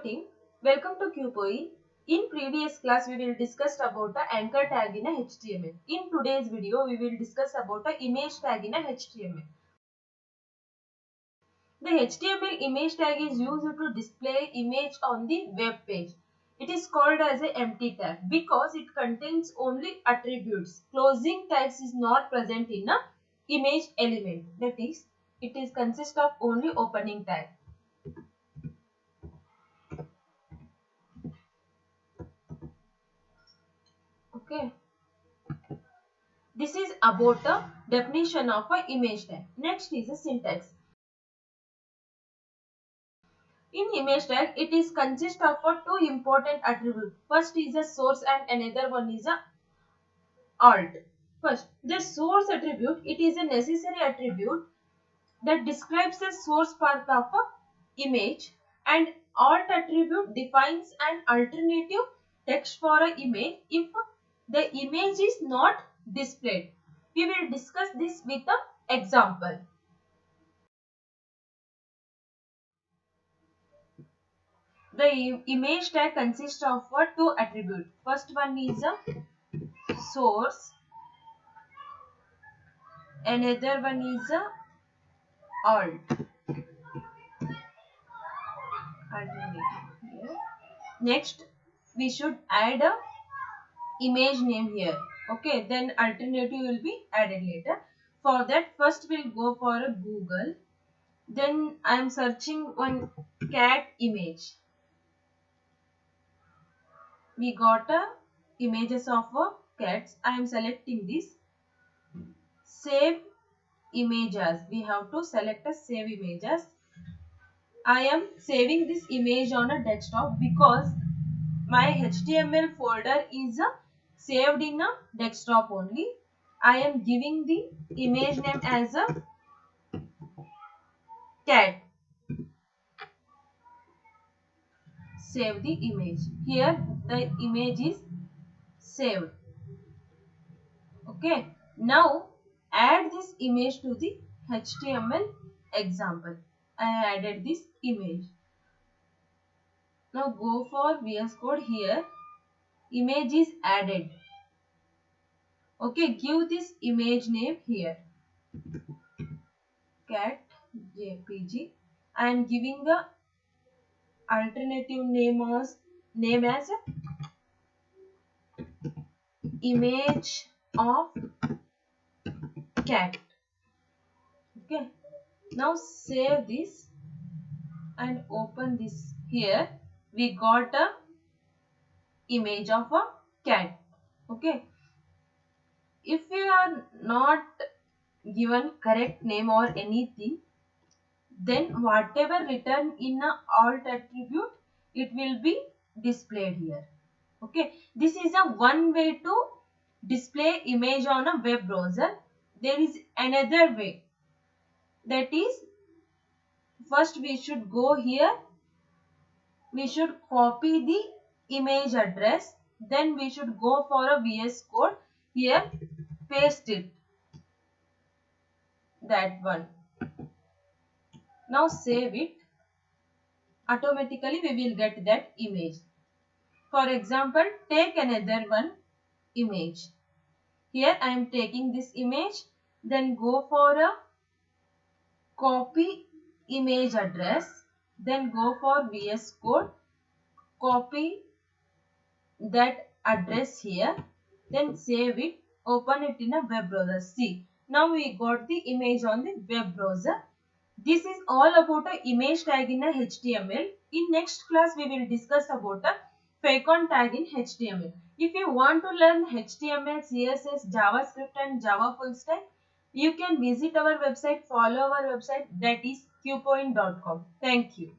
team, welcome to QPOE. In previous class we will discuss about the anchor tag in a HTML. In today's video we will discuss about the image tag in a HTML. The HTML image tag is used to display image on the web page. It is called as a empty tag because it contains only attributes. Closing tags is not present in a image element. That is, it is consist of only opening tag. Okay. This is about the definition of an image tag. Next is a syntax. In image tag, it is consist of two important attributes. First is a source and another one is a alt. First, the source attribute, it is a necessary attribute that describes the source part of a image, and alt attribute defines an alternative text for an image if the image is not displayed. We will discuss this with an example. The image tag consists of two attributes. First one is a source, another one is a alt. Next, we should add a image name here. Okay, then alternative will be added later. For that, first we'll go for a Google. Then I am searching one cat image. We got images of cats. I am selecting this. Save images. We have to select a save images. I am saving this image on a desktop because my HTML folder is saved in a desktop only. I am giving the image name as a cat. Save the image. Here the image is saved. Okay. Now add this image to the HTML example. I added this image. Now go for VS Code. Here image is added. Okay, give this image name here, cat jpg. I am giving the alternative name as image of cat. Okay, now save this and open this. Here we got a image of a cat. Okay, if you are not given correct name or anything, then whatever written in a alt attribute, it will be displayed here. Okay, this is a one way to display image on a web browser. There is another way, that is, first we should go here, we should copy the image address, then we should go for a VS Code, here paste it, that one. Now save it. Automatically we will get that image. For example, take another one image. Here I am taking this image, then go for a copy image address, then go for VS Code, copy that address here, then save it, open it in a web browser. See, now we got the image on the web browser. This is all about a image tag in a HTML. In next class we will discuss about a Facon tag in HTML. If you want to learn HTML, CSS, JavaScript and Java full stack, you can visit our website, follow our website, that is qpoint.com. Thank you.